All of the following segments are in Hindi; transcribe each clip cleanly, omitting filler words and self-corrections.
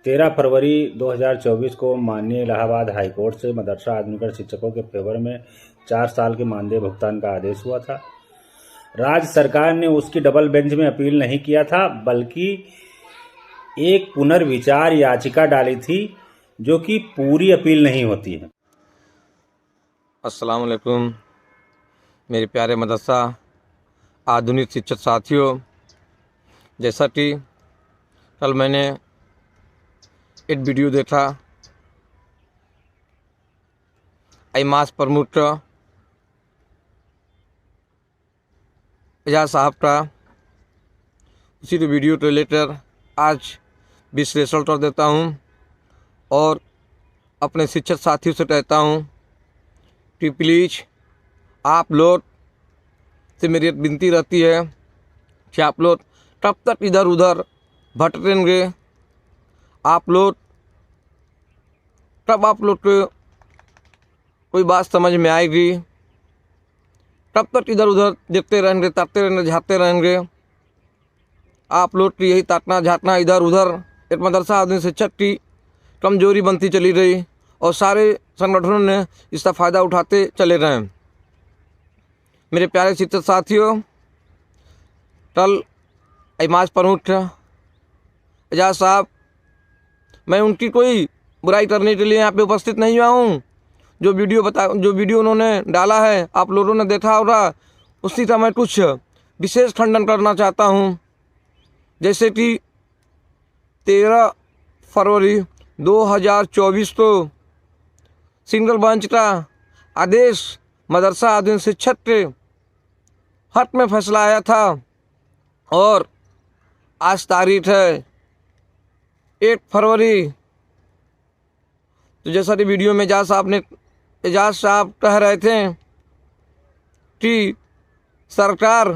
13 फरवरी 2024 को माननीय इलाहाबाद हाईकोर्ट से मदरसा आधुनिक शिक्षकों के फेवर में 4 साल के मानदेय भुगतान का आदेश हुआ था। राज्य सरकार ने उसकी डबल बेंच में अपील नहीं किया था, बल्कि एक पुनर्विचार याचिका डाली थी, जो कि पूरी अपील नहीं होती है। अस्सलाम वालेकुम मेरे प्यारे मदरसा आधुनिक शिक्षक साथियों, जैसा कि कल मैंने एक वीडियो देखा इमास प्रमुख एजाज साहब का, उसी के वीडियो को लेकर आज विश्लेषण कर देता हूं और अपने शिक्षक साथियों से कहता हूं कि प्लीज़ आप लोग से मेरी एक विनती रहती है कि आप लोग कब तक इधर उधर भटकेंगे, आप लोग तब आप लोग को कोई बात समझ में आएगी, तब तक इधर उधर देखते रहेंगे, ताकते रहेंगे, झाँकते रहेंगे। आप लोग की यही ताकना झाँकना इधर उधर एक मदरसा आधुनिक शिक्षक की कमजोरी बनती चली रही और सारे संगठनों ने इसका फ़ायदा उठाते चले रहे। मेरे प्यारे शिक्षक साथियों, कल इमाज प्रमुख एजाज साहब, मैं उनकी कोई बुराई करने के लिए यहाँ पे उपस्थित नहीं हुआ हूँ। जो वीडियो उन्होंने डाला है आप लोगों ने देखा होगा, उसी का मैं कुछ विशेष खंडन करना चाहता हूँ। जैसे कि 13 फरवरी 2024 को सिंगल बेंच का आदेश मदरसा आधुनिक शिक्षक के हक में फैसला आया था और आज तारीख है 1 फरवरी। तो जैसा कि वीडियो में एजाज साहब कह रहे थे कि सरकार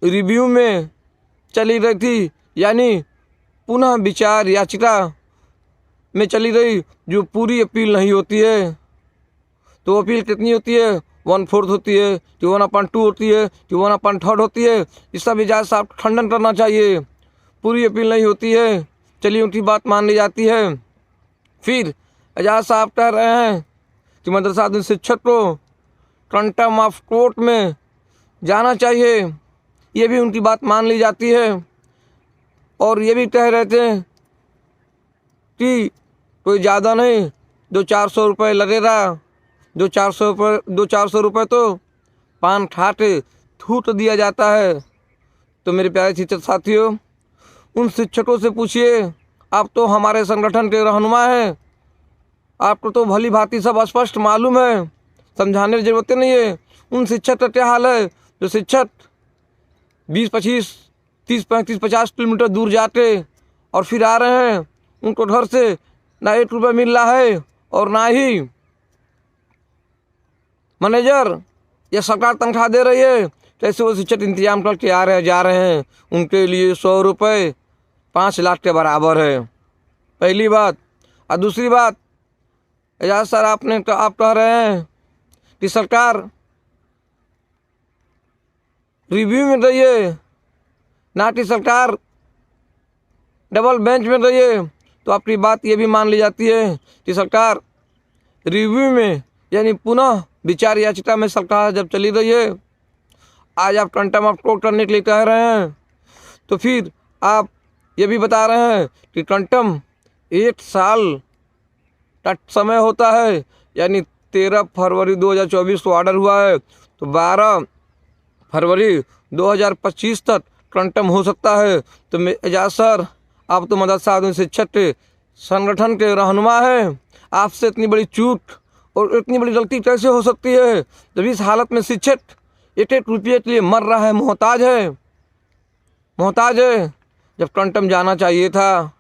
रिव्यू में चली रही थी, यानी पुनः विचार याचिका में चली रही, जो पूरी अपील नहीं होती है। तो अपील कितनी होती है? 1/4 होती है कि 1/2 होती है कि 1/3 होती है। इसका भी एजाज साहब खंडन करना चाहिए। पूरी अपील नहीं होती है, चलिए उनकी बात मान ली जाती है। फिर एजाज साहब कह रहे हैं कि मदरसा आधुनिक शिक्षक को कंटेम्प्ट ऑफ कोर्ट में जाना चाहिए, ये भी उनकी बात मान ली जाती है। और ये भी कह रहे थे कि कोई ज़्यादा नहीं, 200-400 रुपये लगेगा, 200-400 रुपये तो पान खा के थूक दिया जाता है। तो मेरे प्यारे शिक्षक साथियों, उन शिक्षकों से पूछिए, आप तो हमारे संगठन के रहनुमा हैं, आपको तो भली भांति सब स्पष्ट मालूम है, समझाने की जरूरत नहीं है। उन शिक्षक का क्या हाल है जो शिक्षक 20-25, 30-35, 50 किलोमीटर दूर जाते और फिर आ रहे हैं, उनको घर से ना 1 रुपये मिल रहा है और ना ही मैनेजर या सरकार तनख्वाह दे रही है। कैसे वो शिक्षक इंतजाम करके जा रहे हैं, उनके लिए 100 रुपये 5 लाख के बराबर है, पहली बात। और दूसरी बात, एजाज सर आप कह रहे हैं कि सरकार रिव्यू में रही है, ना कि सरकार डबल बेंच में रही है। तो आपकी बात ये भी मान ली जाती है कि सरकार रिव्यू में, यानी पुनः विचार याचिका में सरकार जब चली रही है, आज आप कंटेम्प्ट ऑफ कोर्ट करने के लिए कह रहे हैं, तो फिर आप ये भी बता रहे हैं कि कंटेम्प्ट 1 साल का समय होता है, यानी 13 फरवरी 2024 को ऑर्डर हुआ है, तो 12 फरवरी 2025 तक कंटेम्प्ट हो सकता है। तो एजाज सर, आप तो मदरसा आधुनिक शिक्षक के संगठन के रहनुमा हैं, आपसे इतनी बड़ी चूक और इतनी बड़ी गलती कैसे हो सकती है, जब इस हालत में शिक्षक 1-1 रुपये के लिए मर रहा है, मोहताज है। जब कंटेम्प्ट जाना चाहिए था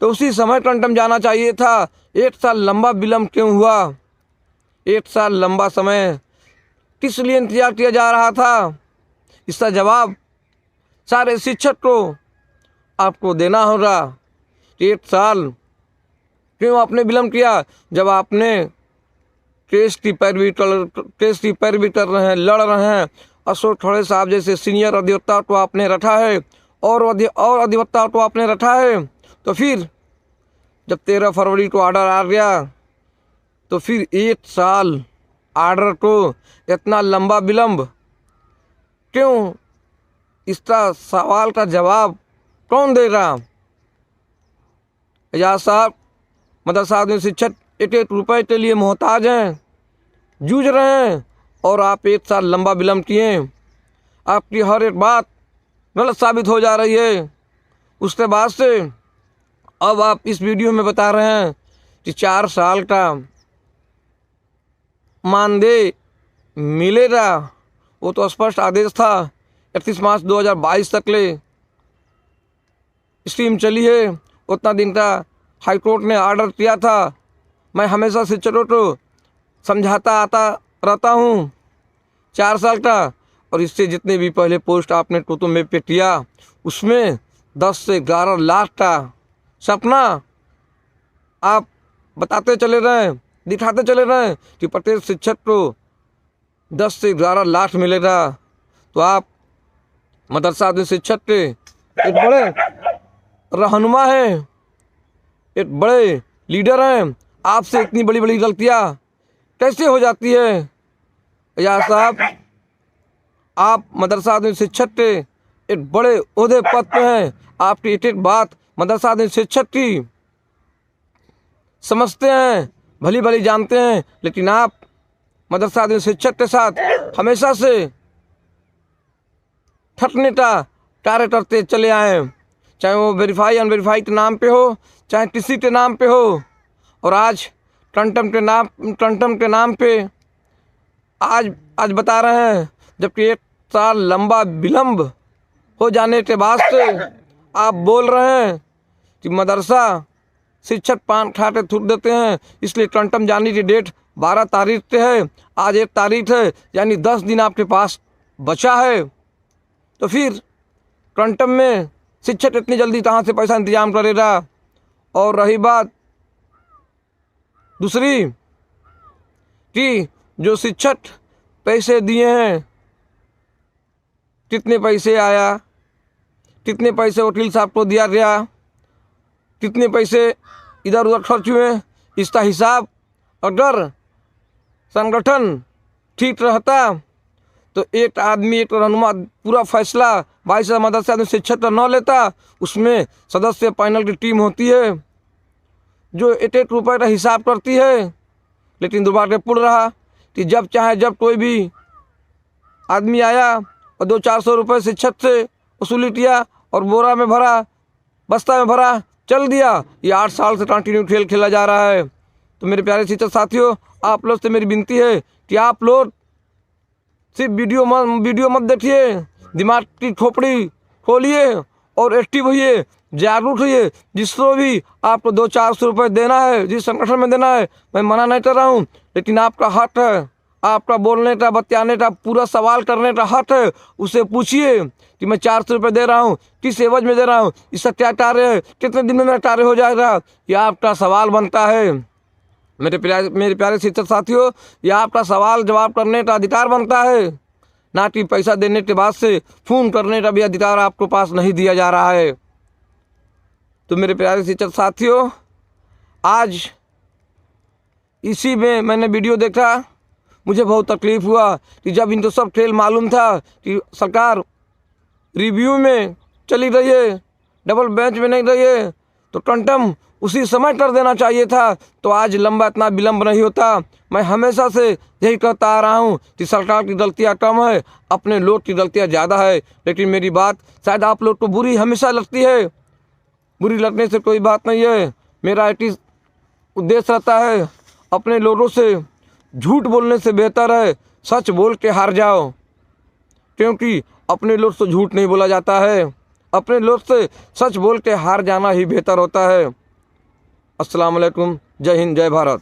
तो उसी समय कंटेम्प्ट जाना चाहिए था। 1 साल लंबा विलम्ब क्यों हुआ? 1 साल लंबा समय किस लिए इंतजार किया जा रहा था? इसका जवाब सारे शिक्षक को आपको देना होगा। 1 साल क्यों आपने विलम्ब किया? जब आपने केस की पैरवी कर रहे हैं, लड़ रहे हैं, अशोक खड़े साहब जैसे सीनियर अधिवक्ता को आपने रखा है और अधिवक्ता तो आपने रखा है, तो फिर जब 13 फरवरी को ऑर्डर आ गया तो फिर 1 साल ऑर्डर को इतना लंबा विलंब क्यों? इसका सवाल का जवाब कौन देगा? एजाज साहब मदरसा आधुनिक शिक्षक 1-1 रुपये के लिए मोहताज हैं, जूझ रहे हैं, और आप 1 साल लंबा विलंब किए। आपकी हर एक बात गलत साबित हो जा रही है। उसके बाद से अब आप इस वीडियो में बता रहे हैं कि 4 साल का मानदेय मिलेगा। वो तो स्पष्ट आदेश था, 31 मार्च 2022 तक ले स्कीम चली है, उतना दिन का हाईकोर्ट ने ऑर्डर किया था। मैं हमेशा शिक्षकों को समझाता आता रहता हूँ 4 साल का, और इससे जितने भी पहले पोस्ट आपने टोटो में पे किया उसमें 10 से 11 लाख का सपना आप बताते चले रहे, दिखाते चले रहे कि प्रत्येक शिक्षक को 10 से 11 लाख मिलेगा। तो आप मदरसा आधुनिक शिक्षक के एक बड़े रहनुमा हैं, एक बड़े लीडर हैं, आपसे इतनी बड़ी बड़ी गलतियाँ कैसे हो जाती है? एजाज साहब, आप मदरसा आधुनिक शिक्षक के एक बड़े ओहदे पद पे हैं, आपकी एक बात मदरसा आधुनिक शिक्षक की समझते हैं, भली भली जानते हैं, लेकिन आप मदरसा आधुनिक शिक्षक के साथ हमेशा से ठगने का कार्य करते चले आए, चाहे वो वेरीफाई अनवेरीफाई के नाम पे हो, चाहे किसी के नाम पे हो। और आज टंटम के नाम पे आज बता रहे हैं, जबकि 1 साल लंबा विलंब हो जाने के बाद से आप बोल रहे हैं कि मदरसा शिक्षक पान खाते थूक देते हैं, इसलिए टंटम जाने की डेट 12 तारीख से है, आज 1 तारीख है, यानी 10 दिन आपके पास बचा है। तो फिर टंटम में शिक्षक इतनी जल्दी कहाँ से पैसा इंतजाम करेगा? और रही बात दूसरी कि जो शिक्षक पैसे दिए हैं, कितने पैसे आया, कितने पैसे वकील साहब को दिया गया, कितने पैसे इधर उधर खर्च हुए, इसका हिसाब अगर संगठन ठीक रहता तो एक आदमी एक रहनुमा पूरा फैसला 22 मदरसा आधुनिक शिक्षक का न लेता। उसमें सदस्य पैनल की टीम होती है जो 1-1 रुपये का हिसाब करती है, लेकिन दुर्भाग्यपूर्ण रहा कि जब चाहे जब कोई भी आदमी आया और 200-400 रुपये शिक्षक से वसूली किया और बोरा में भरा, बस्ता में भरा, चल दिया। ये 8 साल से कंटिन्यू खेल खेला जा रहा है। तो मेरे प्यारे शिक्षक साथियों, आप लोग से मेरी विनती है कि आप लोग सिर्फ वीडियो मत देखिए, दिमाग की खोपड़ी खोलिए और एक्टिव होइए, जागरूक होइए। जिसको भी आपको 200-400 रुपये देना है, जिस संगठन में देना है, मैं मना नहीं कर रहा हूँ, लेकिन आपका हक है, आपका बोलने का, बतियाने का, पूरा सवाल करने का हक है। उसे पूछिए कि मैं 400 रुपये दे रहा हूँ, किस एवज में दे रहा हूँ, इसका क्या कार्य है, कितने दिन में मेरा कार्य हो जाएगा, यह आपका सवाल बनता है। मेरे प्यारे शिक्षक साथियों, यह आपका सवाल जवाब करने का अधिकार बनता है, ना कि पैसा देने के बाद से फ़ोन करने का भी अधिकार आपको पास नहीं दिया जा रहा है। तो मेरे प्यारे शिक्षक साथियों, आज इसी में मैंने वीडियो देखा, मुझे बहुत तकलीफ़ हुआ कि जब इनको सब खेल मालूम था कि सरकार रिव्यू में चली रही है, डबल बेंच में नहीं रही है, तो टंटम उसी समय कर देना चाहिए था, तो आज लंबा इतना विलंब नहीं होता। मैं हमेशा से यही कहता आ रहा हूँ कि सरकार की गलतियाँ कम है, अपने लोग की गलतियाँ ज़्यादा है। लेकिन मेरी बात शायद आप लोग को बुरी हमेशा लगती है, बुरी लगने से कोई बात नहीं है। मेरा एक उद्देश्य रहता है, अपने लोगों से झूठ बोलने से बेहतर है सच बोल के हार जाओ, क्योंकि अपने लोग से झूठ नहीं बोला जाता है, अपने लोग से सच बोल के हार जाना ही बेहतर होता है। अस्सलाम वालेकुम, जय हिंद, जय भारत।